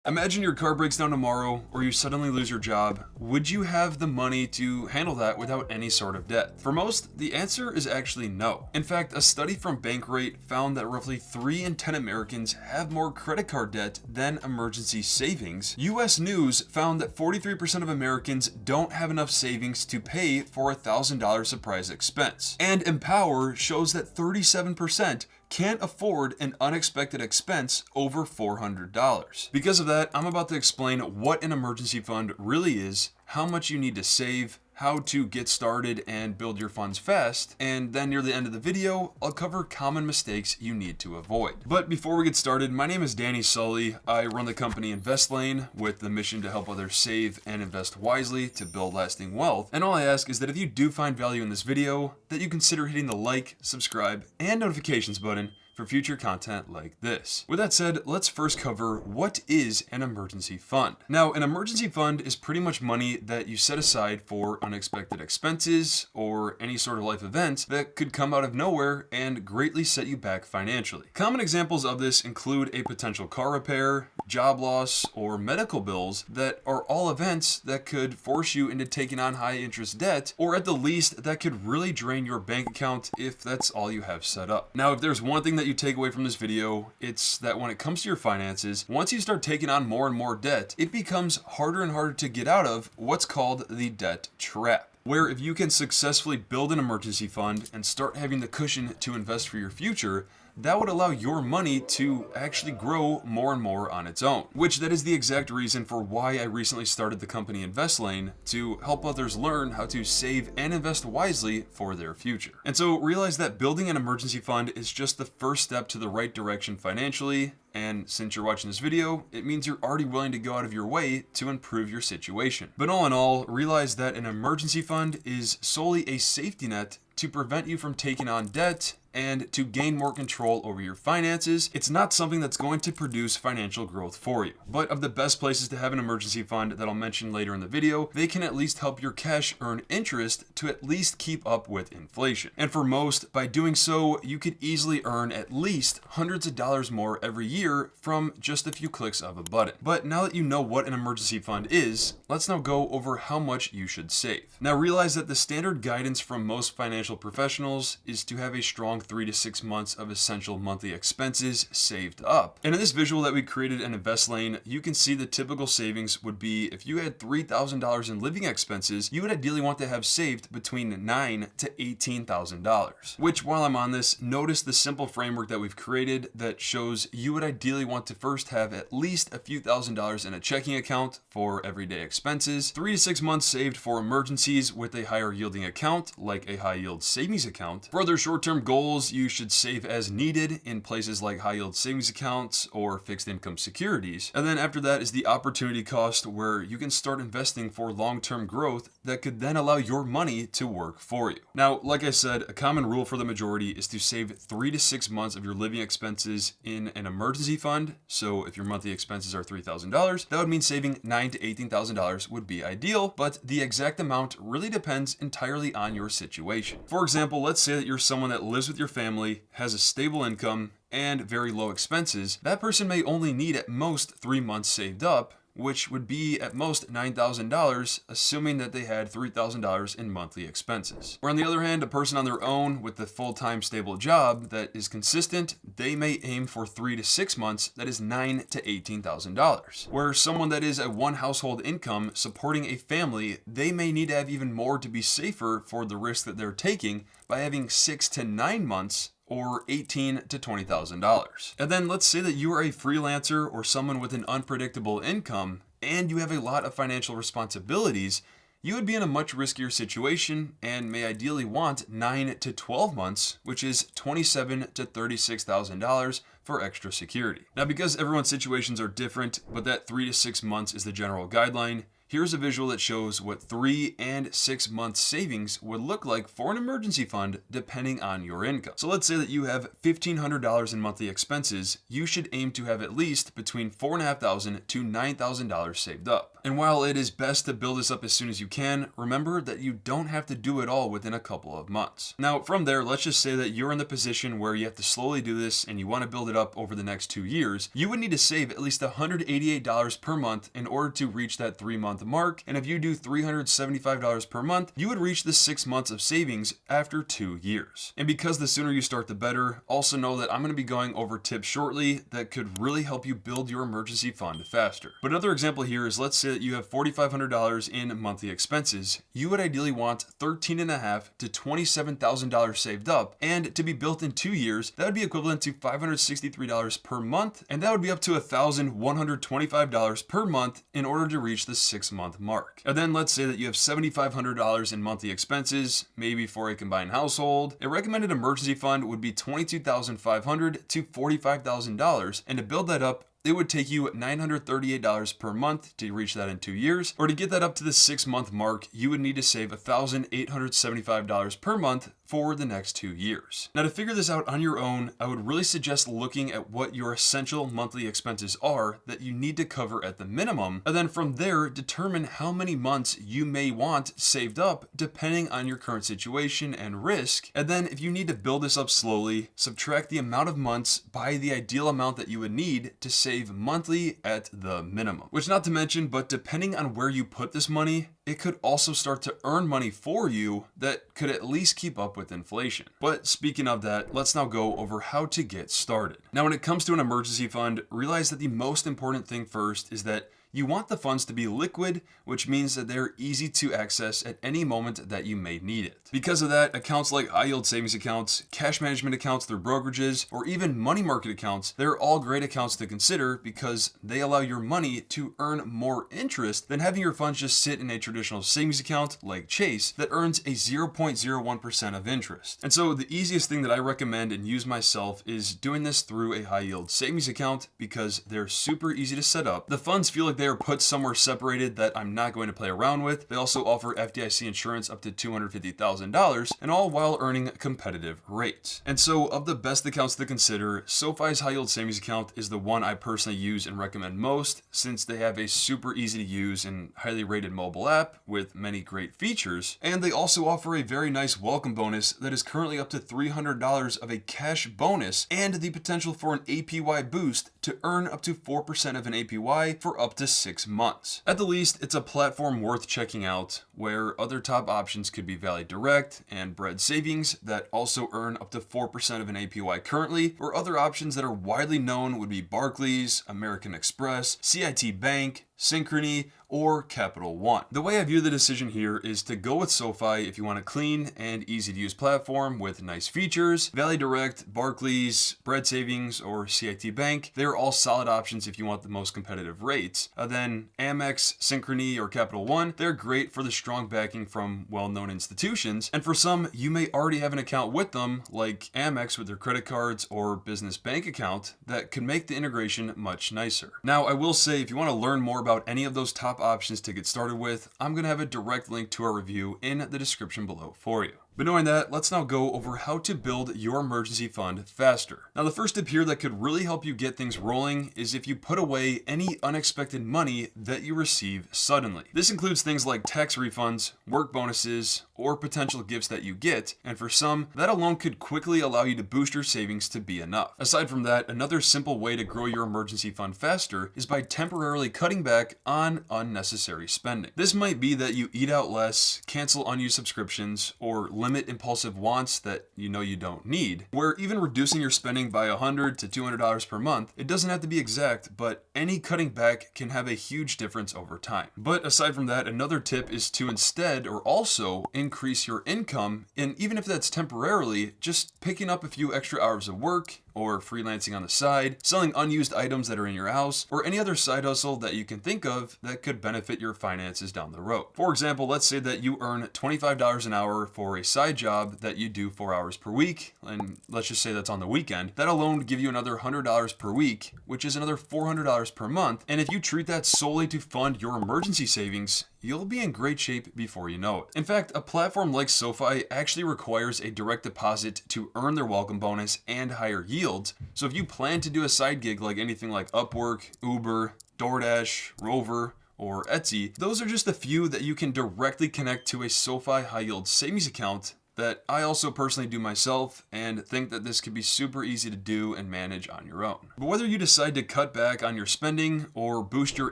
Imagine your car breaks down tomorrow or you suddenly lose your job. Would you have the money to handle that without any sort of debt? For most, the answer is actually no. In fact, a study from Bankrate found that roughly 3 in 10 Americans have more credit card debt than emergency savings. US News found that 43% of Americans don't have enough savings to pay for a $1,000 surprise expense. And Empower shows that 37% can't afford an unexpected expense over $400. Because of that, I'm about to explain what an emergency fund really is, how much you need to save, how to get started and build your funds fast, and then near the end of the video, I'll cover common mistakes you need to avoid. But before we get started, my name is Danny Sully. I run the company InvestLane with the mission to help others save and invest wisely to build lasting wealth. And all I ask is that if you do find value in this video, that you consider hitting the like, subscribe, and notifications button for future content like this. With that said, let's first cover what is an emergency fund. Now, an emergency fund is pretty much money that you set aside for unexpected expenses or any sort of life event that could come out of nowhere and greatly set you back financially. Common examples of this include a potential car repair, job loss, or medical bills that are all events that could force you into taking on high interest debt, or at the least that could really drain your bank account if that's all you have set up. Now, if there's one thing that you take away from this video, it's that when it comes to your finances, once you start taking on more and more debt, it becomes harder and harder to get out of what's called the debt trap. Where if you can successfully build an emergency fund and start having the cushion to invest for your future, that would allow your money to actually grow more and more on its own. Which that is the exact reason for why I recently started the company InvestLane, to help others learn how to save and invest wisely for their future. And so realize that building an emergency fund is just the first step to the right direction financially. And since you're watching this video, it means you're already willing to go out of your way to improve your situation. But all in all, realize that an emergency fund is solely a safety net to prevent you from taking on debt and to gain more control over your finances. It's not something that's going to produce financial growth for you. But of the best places to have an emergency fund that I'll mention later in the video, they can at least help your cash earn interest to at least keep up with inflation. And for most, by doing so, you could easily earn at least hundreds of dollars more every year from just a few clicks of a button. But now that you know what an emergency fund is, let's now go over how much you should save. Now realize that the standard guidance from most financial professionals is to have a strong 3 to 6 months of essential monthly expenses saved up. And in this visual that we created in InvestLane, you can see the typical savings would be if you had $3,000 in living expenses, you would ideally want to have saved between $9,000 to $18,000. Which, while I'm on this, notice the simple framework that we've created that shows you would ideally want to first have at least a few $1,000s in a checking account for everyday expenses, 3 to 6 months saved for emergencies with a higher yielding account like a high yield savings account. For other short-term goals, you should save as needed in places like high yield savings accounts or fixed income securities. And then after that is the opportunity cost, where you can start investing for long-term growth that could then allow your money to work for you. Now, like I said, a common rule for the majority is to save 3 to 6 months of your living expenses in an emergency fund. So if your monthly expenses are $3,000, that would mean saving $9,000 to $18,000 would be ideal, but the exact amount really depends entirely on your situation. For example, let's say that you're someone that lives with your family, has a stable income, and very low expenses. That person may only need at most 3 months saved up, which would be at most $9,000, assuming that they had $3,000 in monthly expenses. Or on the other hand, a person on their own with a full-time stable job that is consistent, they may aim for 3 to 6 months, that is $9,000 to $18,000. Where someone that is a one household income supporting a family, they may need to have even more to be safer for the risk that they're taking by having 6 to 9 months or $18,000 to $20,000. And then let's say that you are a freelancer or someone with an unpredictable income and you have a lot of financial responsibilities. You would be in a much riskier situation and may ideally want 9 to 12 months, which is $27,000 to $36,000 for extra security. Now, because everyone's situations are different, but that 3 to 6 months is the general guideline, here's a visual that shows what 3 and 6 months savings would look like for an emergency fund depending on your income. So let's say that you have $1,500 in monthly expenses. You should aim to have at least between $4,500 to $9,000 saved up. And while it is best to build this up as soon as you can, remember that you don't have to do it all within a couple of months. Now, from there, let's just say that you're in the position where you have to slowly do this and you want to build it up over the next 2 years. You would need to save at least $188 per month in order to reach that 3-month mark. And if you do $375 per month, you would reach the 6 months of savings after 2 years. And because the sooner you start, the better, also know that I'm going to be going over tips shortly that could really help you build your emergency fund faster. But another example here is, let's say that you have $4,500 in monthly expenses. You would ideally want $13,500 to $27,000 saved up, and to be built in 2 years, that would be equivalent to $563 per month, and that would be up to $1,125 per month in order to reach the 6-month mark. And then let's say that you have $7,500 in monthly expenses, maybe for a combined household. A recommended emergency fund would be $22,500 to $45,000, and to build that up, it would take you $938 per month to reach that in 2 years, or to get that up to the 6-month mark, you would need to save $1,875 per month for the next 2 years. Now, to figure this out on your own, I would really suggest looking at what your essential monthly expenses are that you need to cover at the minimum, and then from there, determine how many months you may want saved up depending on your current situation and risk. And then if you need to build this up slowly, subtract the amount of months by the ideal amount that you would need to save monthly at the minimum. Which, not to mention, but depending on where you put this money, it could also start to earn money for you that could at least keep up with inflation. But speaking of that, let's now go over how to get started. Now, when it comes to an emergency fund, realize that the most important thing first is that you want the funds to be liquid, which means that they're easy to access at any moment that you may need it. Because of that, accounts like high yield savings accounts, cash management accounts through brokerages, or even money market accounts, they're all great accounts to consider because they allow your money to earn more interest than having your funds just sit in a traditional savings account like Chase that earns a 0.01% of interest. And so the easiest thing that I recommend and use myself is doing this through a high yield savings account because they're super easy to set up. The funds feel like they are put somewhere separated that I'm not going to play around with. They also offer FDIC insurance up to $250,000, and all while earning competitive rates. And so, of the best accounts to consider, SoFi's high yield savings account is the one I personally use and recommend most, since they have a super easy to use and highly rated mobile app with many great features. And they also offer a very nice welcome bonus that is currently up to $300 of a cash bonus, and the potential for an APY boost to earn up to 4% of an APY for up to 6 months. At the least, it's a platform worth checking out, where other top options could be Valley Direct and Bread Savings that also earn up to 4% of an APY currently, or other options that are widely known would be Barclays, American Express, CIT Bank, Synchrony, or Capital One. The way I view the decision here is to go with SoFi if you want a clean and easy to use platform with nice features. Valley Direct, Barclays, Bread Savings, or CIT Bank, they're all solid options if you want the most competitive rates. Then Amex, Synchrony, or Capital One, they're great for the strong backing from well-known institutions. And for some, you may already have an account with them, like Amex with their credit cards or business bank account, that could make the integration much nicer. Now, I will say, if you want to learn more about any of those top options to get started with, I'm going to have a direct link to our review in the description below for you. But knowing that, let's now go over how to build your emergency fund faster. Now, the first tip here that could really help you get things rolling is if you put away any unexpected money that you receive suddenly. This includes things like tax refunds, work bonuses, or potential gifts that you get, and for some, that alone could quickly allow you to boost your savings to be enough. Aside from that, another simple way to grow your emergency fund faster is by temporarily cutting back on unnecessary spending. This might be that you eat out less, cancel unused subscriptions, or limit impulsive wants that you know you don't need, where even reducing your spending by $100 to $200 per month, it doesn't have to be exact, but any cutting back can have a huge difference over time. But aside from that, another tip is to instead or also increase your income, and even if that's temporarily, just picking up a few extra hours of work, or freelancing on the side, selling unused items that are in your house, or any other side hustle that you can think of that could benefit your finances down the road. For example, let's say that you earn $25 an hour for a side job that you do 4 hours per week, and let's just say that's on the weekend. That alone would give you another $100 per week, which is another $400 per month. And if you treat that solely to fund your emergency savings, you'll be in great shape before you know it. In fact, a platform like SoFi actually requires a direct deposit to earn their welcome bonus and higher yields. So if you plan to do a side gig like anything like Upwork, Uber, DoorDash, Rover, or Etsy, those are just a few that you can directly connect to a SoFi high yield savings account that I also personally do myself, and think that this could be super easy to do and manage on your own. But whether you decide to cut back on your spending or boost your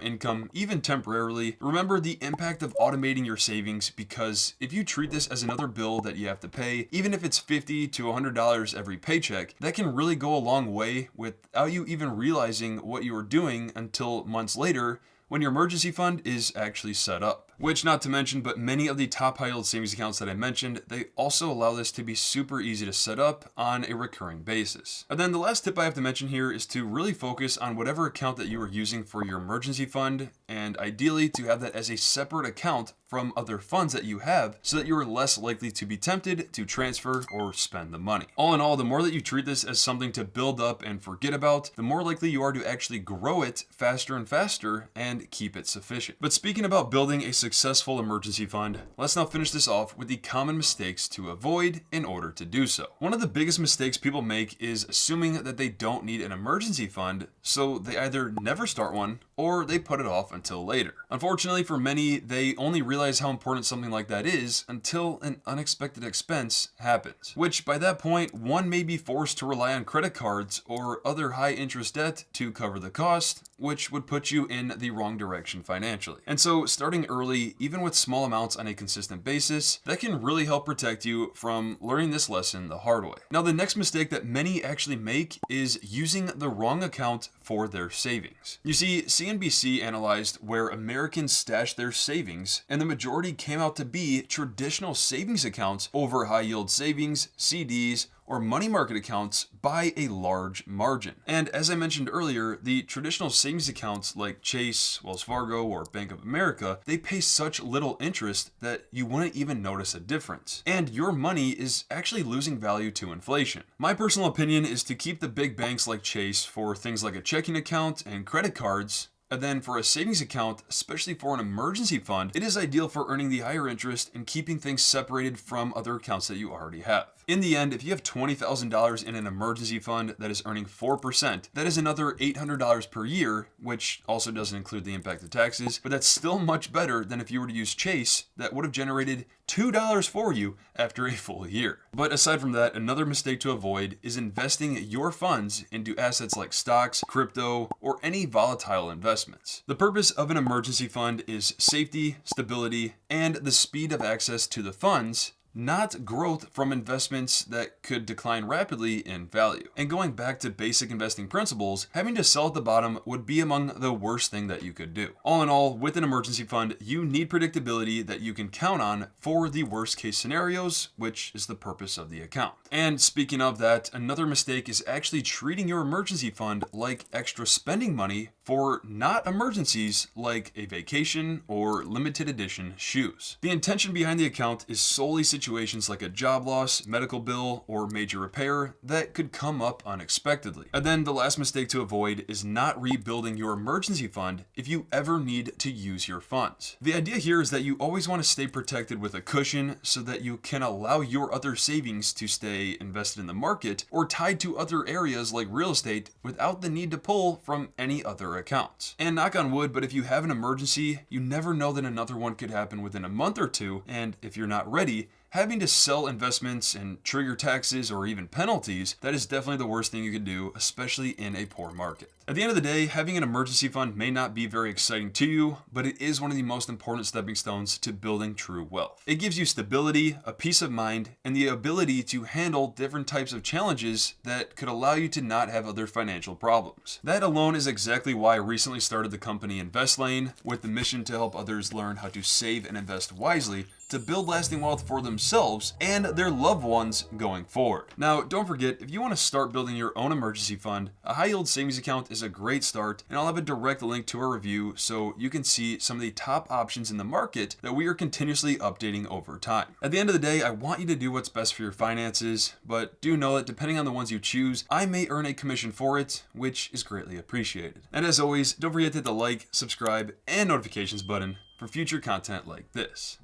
income even temporarily, remember the impact of automating your savings, because if you treat this as another bill that you have to pay, even if it's $50 to $100 every paycheck, that can really go a long way without you even realizing what you were doing until months later, when your emergency fund is actually set up. Which, not to mention, but many of the top high yield savings accounts that I mentioned, they also allow this to be super easy to set up on a recurring basis. And then the last tip I have to mention here is to really focus on whatever account that you are using for your emergency fund, and ideally to have that as a separate account from other funds that you have, so that you are less likely to be tempted to transfer or spend the money. All in all, the more that you treat this as something to build up and forget about, the more likely you are to actually grow it faster and faster and keep it sufficient. But speaking about building a successful emergency fund, let's now finish this off with the common mistakes to avoid in order to do so. One of the biggest mistakes people make is assuming that they don't need an emergency fund, so they either never start one or they put it off until later. Unfortunately for many, they only realize how important something like that is until an unexpected expense happens, which by that point, one may be forced to rely on credit cards or other high interest debt to cover the cost, which would put you in the wrong direction financially. And so starting early, even with small amounts on a consistent basis, that can really help protect you from learning this lesson the hard way. Now, the next mistake that many actually make is using the wrong account for their savings. You see, CNBC analyzed where Americans stash their savings, and the majority came out to be traditional savings accounts over high yield savings, CDs, or money market accounts by a large margin. And as I mentioned earlier, the traditional savings accounts like Chase, Wells Fargo, or Bank of America, they pay such little interest that you wouldn't even notice a difference. And your money is actually losing value to inflation. My personal opinion is to keep the big banks like Chase for things like a checking account and credit cards. And then for a savings account, especially for an emergency fund, it is ideal for earning the higher interest and keeping things separated from other accounts that you already have. In the end, if you have $20,000 in an emergency fund that is earning 4%, that is another $800 per year, which also doesn't include the impact of taxes, but that's still much better than if you were to use Chase, that would have generated $2 for you after a full year. But aside from that, another mistake to avoid is investing your funds into assets like stocks, crypto, or any volatile investments. The purpose of an emergency fund is safety, stability, and the speed of access to the funds, not growth from investments that could decline rapidly in value. And going back to basic investing principles, having to sell at the bottom would be among the worst thing that you could do. All in all, with an emergency fund, you need predictability that you can count on for the worst case scenarios, which is the purpose of the account. And speaking of that, another mistake is actually treating your emergency fund like extra spending money for not emergencies like a vacation or limited edition shoes. The intention behind the account is solely situations like a job loss, medical bill, or major repair that could come up unexpectedly. And then the last mistake to avoid is not rebuilding your emergency fund if you ever need to use your funds. The idea here is that you always want to stay protected with a cushion so that you can allow your other savings to stay invested in the market or tied to other areas like real estate without the need to pull from any other accounts. And knock on wood, but if you have an emergency, you never know that another one could happen within a month or two, and if you're not ready, having to sell investments and trigger taxes or even penalties, that is definitely the worst thing you could do, especially in a poor market. At the end of the day, having an emergency fund may not be very exciting to you, but it is one of the most important stepping stones to building true wealth. It gives you stability, a peace of mind, and the ability to handle different types of challenges that could allow you to not have other financial problems. That alone is exactly why I recently started the company InvestLane with the mission to help others learn how to save and invest wisely to build lasting wealth for themselves and their loved ones going forward. Now, don't forget, if you want to start building your own emergency fund, a high yield savings account is a great start, and I'll have a direct link to a review so you can see some of the top options in the market that we are continuously updating over time. At the end of the day, I want you to do what's best for your finances, but do know that depending on the ones you choose, I may earn a commission for it, which is greatly appreciated. And as always, don't forget to hit the like, subscribe, and notifications button for future content like this.